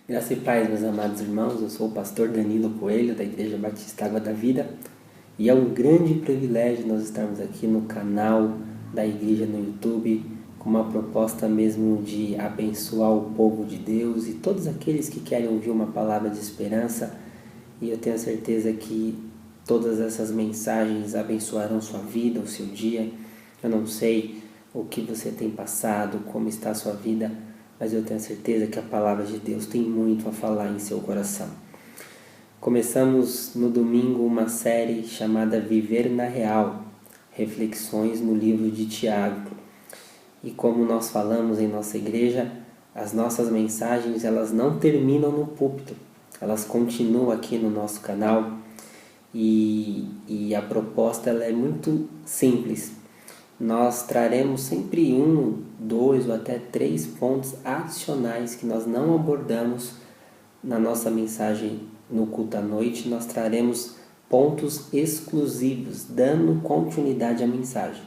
Graça e paz, meus amados irmãos, eu sou o pastor Danilo Coelho, da Igreja Batista Água da Vida, e é um grande privilégio nós estarmos aqui no canal da Igreja no YouTube, com uma proposta mesmo de abençoar o povo de Deus e todos aqueles que querem ouvir uma palavra de esperança, e eu tenho certeza que todas essas mensagens abençoarão sua vida, o seu dia. Eu não sei o que você tem passado, como está a sua vida, mas eu tenho certeza que a palavra de Deus tem muito a falar em seu coração. Começamos no domingo uma série chamada Viver na Real, reflexões no livro de Tiago. E como nós falamos em nossa igreja, as nossas mensagens elas não terminam no púlpito, elas continuam aqui no nosso canal e a proposta ela é muito simples. Nós traremos sempre 1, 2 ou até 3 pontos adicionais que nós não abordamos na nossa mensagem no culto à noite. Nós traremos pontos exclusivos, dando continuidade à mensagem.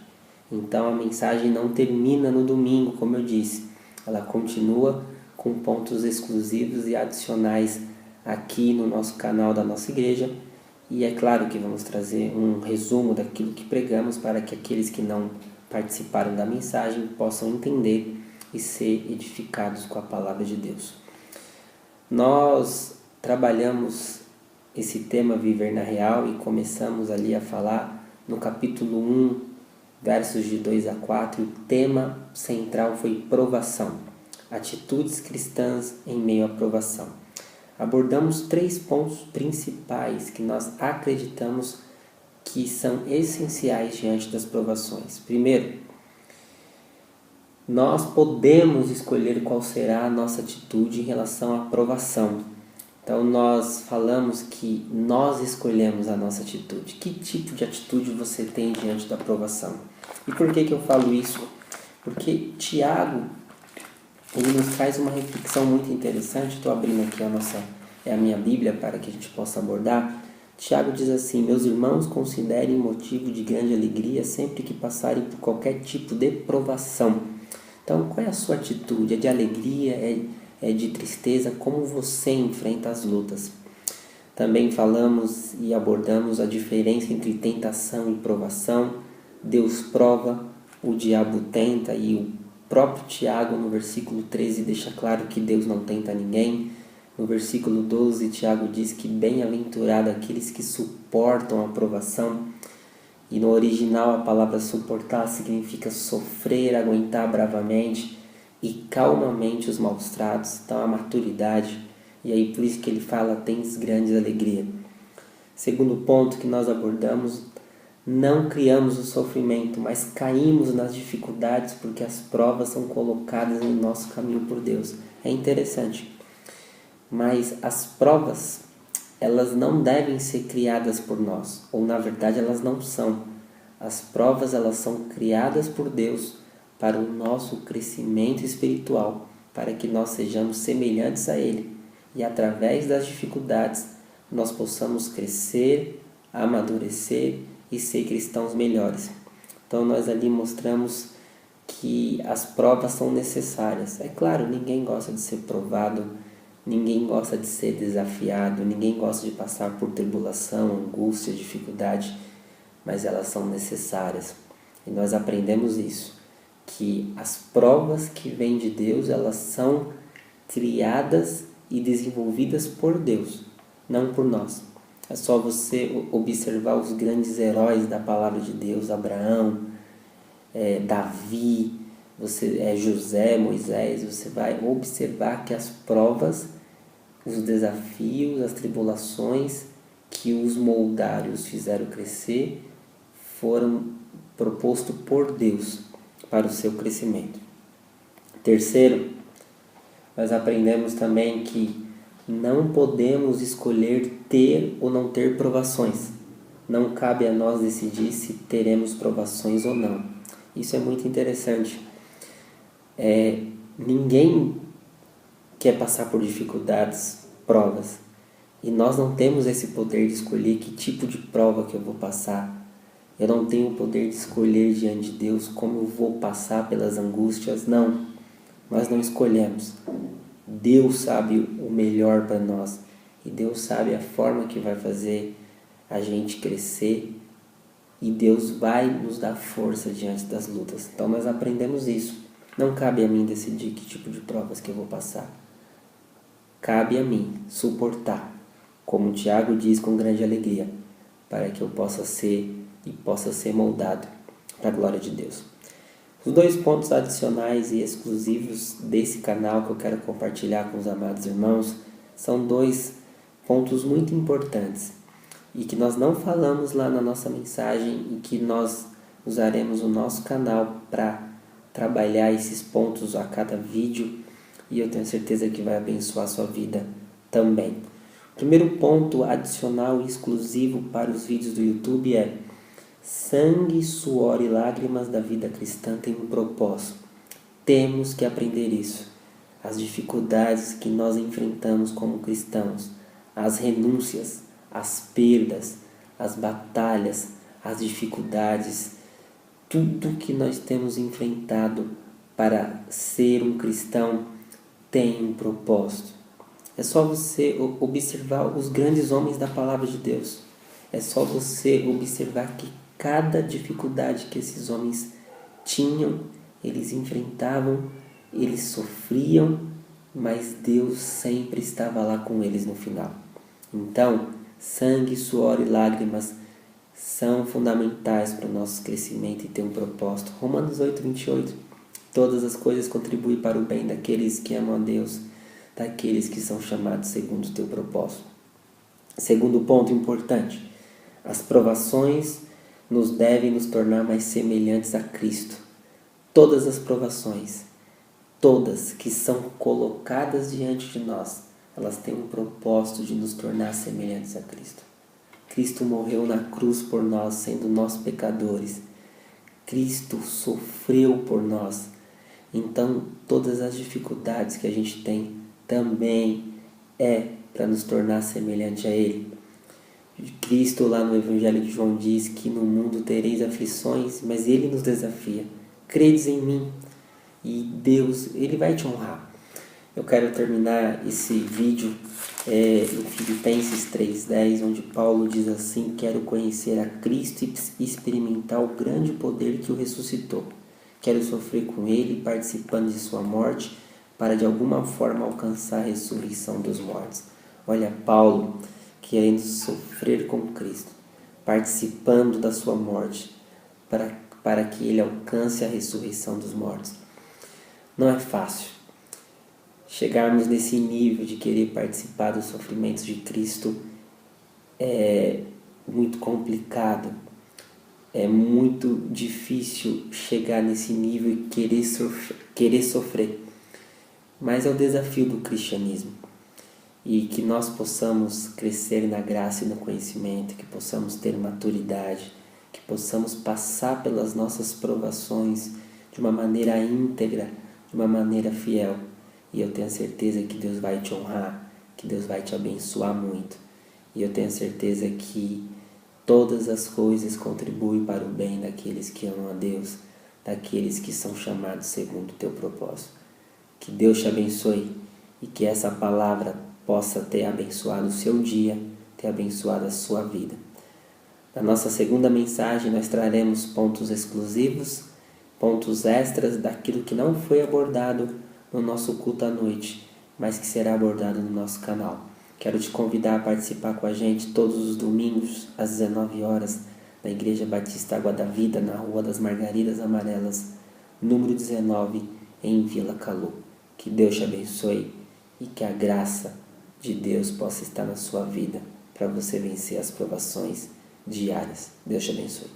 Então a mensagem não termina no domingo, como eu disse. Ela continua com pontos exclusivos e adicionais aqui no nosso canal da nossa igreja. E é claro que vamos trazer um resumo daquilo que pregamos para que aqueles que não participaram da mensagem possam entender e ser edificados com a palavra de Deus. Nós trabalhamos esse tema Viver na Real e começamos ali a falar no capítulo 1, versos de 2 a 4. O tema central foi provação, atitudes cristãs em meio à provação. Abordamos 3 pontos principais que nós acreditamos que são essenciais diante das provações. Primeiro, nós podemos escolher qual será a nossa atitude em relação à provação. Então nós falamos que nós escolhemos a nossa atitude. Que tipo de atitude você tem diante da provação? E por que eu falo isso? Porque Tiago ele nos traz uma reflexão muito interessante. Estou abrindo aqui a minha Bíblia para que a gente possa abordar. Tiago diz assim: meus irmãos, considerem motivo de grande alegria sempre que passarem por qualquer tipo de provação. Então, qual é a sua atitude? É de alegria? É de tristeza? Como você enfrenta as lutas? Também falamos e abordamos a diferença entre tentação e provação. Deus prova, o diabo tenta, e o próprio Tiago, no versículo 13, deixa claro que Deus não tenta ninguém. No versículo 12, Tiago diz que bem-aventurado aqueles que suportam a provação. E no original a palavra suportar significa sofrer, aguentar bravamente e calmamente os maus tratos. Então a maturidade. E aí por isso que ele fala, tens grande alegria. Segundo ponto que nós abordamos, não criamos o sofrimento, mas caímos nas dificuldades porque as provas são colocadas em nosso caminho por Deus. É interessante, mas as provas, elas não devem ser criadas por nós, ou na verdade elas não são. As provas elas são criadas por Deus para o nosso crescimento espiritual, para que nós sejamos semelhantes a Ele e através das dificuldades nós possamos crescer, amadurecer e ser cristãos melhores. Então nós ali mostramos que as provas são necessárias. É claro, ninguém gosta de ser provado, ninguém gosta de ser desafiado, ninguém gosta de passar por tribulação, angústia, dificuldade, mas elas são necessárias. E nós aprendemos isso, que as provas que vêm de Deus, elas são criadas e desenvolvidas por Deus, não por nós. É só você observar os grandes heróis da palavra de Deus, Abraão, Davi, José, Moisés. Você vai observar que as provas, os desafios, as tribulações que os moldaram, os fizeram crescer, foram propostos por Deus para o seu crescimento. Terceiro, nós aprendemos também que não podemos escolher ter ou não ter provações. Não cabe a nós decidir se teremos provações ou não. Isso é muito interessante. Ninguém quer passar por dificuldades, provas. E nós não temos esse poder de escolher que tipo de prova que eu vou passar. Eu não tenho o poder de escolher diante de Deus como eu vou passar pelas angústias. Não, nós não escolhemos. Deus sabe o melhor para nós e Deus sabe a forma que vai fazer a gente crescer e Deus vai nos dar força diante das lutas. Então nós aprendemos isso. Não cabe a mim decidir que tipo de provas que eu vou passar. Cabe a mim suportar, como o Tiago diz com grande alegria, para que eu possa ser e possa ser moldado para a glória de Deus. Os 2 pontos adicionais e exclusivos desse canal que eu quero compartilhar com os amados irmãos são 2 pontos muito importantes e que nós não falamos lá na nossa mensagem e que nós usaremos o nosso canal para trabalhar esses pontos a cada vídeo e eu tenho certeza que vai abençoar a sua vida também. O primeiro ponto adicional e exclusivo para os vídeos do YouTube é: sangue, suor e lágrimas da vida cristã têm um propósito. Temos que aprender isso. As dificuldades que nós enfrentamos como cristãos, as renúncias, as perdas, as batalhas, as dificuldades, tudo que nós temos enfrentado para ser um cristão tem um propósito. É só você observar os grandes homens da palavra de Deus. É só você observar que cada dificuldade que esses homens tinham, eles enfrentavam, eles sofriam, mas Deus sempre estava lá com eles no final. Então, sangue, suor e lágrimas são fundamentais para o nosso crescimento e ter um propósito. Romanos 8:28. Todas as coisas contribuem para o bem daqueles que amam a Deus, daqueles que são chamados segundo o teu propósito. Segundo ponto importante, as provações nos devem nos tornar mais semelhantes a Cristo. Todas as provações, todas que são colocadas diante de nós, elas têm um propósito de nos tornar semelhantes a Cristo. Cristo morreu na cruz por nós, sendo nós pecadores. Cristo sofreu por nós. Então, todas as dificuldades que a gente tem também é para nos tornar semelhante a Ele. Cristo lá no Evangelho de João diz que no mundo tereis aflições, mas Ele nos desafia. Credes em mim e Deus, Ele vai te honrar. Eu quero terminar esse vídeo em Filipenses 3:10, onde Paulo diz assim: quero conhecer a Cristo e experimentar o grande poder que o ressuscitou. Quero sofrer com Ele, participando de sua morte, para de alguma forma alcançar a ressurreição dos mortos. Olha, Paulo querendo sofrer com Cristo, participando da sua morte, para que ele alcance a ressurreição dos mortos. Não é fácil chegarmos nesse nível de querer participar dos sofrimentos de Cristo. É muito complicado, é muito difícil chegar nesse nível e querer sofrer, mas é o desafio do cristianismo. E que nós possamos crescer na graça e no conhecimento, que possamos ter maturidade, que possamos passar pelas nossas provações de uma maneira íntegra, de uma maneira fiel. E eu tenho certeza que Deus vai te honrar, que Deus vai te abençoar muito. E eu tenho certeza que todas as coisas contribuem para o bem daqueles que amam a Deus, daqueles que são chamados segundo o teu propósito. Que Deus te abençoe e que essa palavra possa ter abençoado o seu dia, ter abençoado a sua vida. Na nossa segunda mensagem nós traremos pontos exclusivos, pontos extras daquilo que não foi abordado no nosso culto à noite, mas que será abordado no nosso canal. Quero te convidar a participar com a gente todos os domingos às 19 horas na Igreja Batista Água da Vida, na Rua das Margaridas Amarelas, número 19, em Vila Calu. Que Deus te abençoe e que a graça de Deus possa estar na sua vida para você vencer as provações diárias. Deus te abençoe.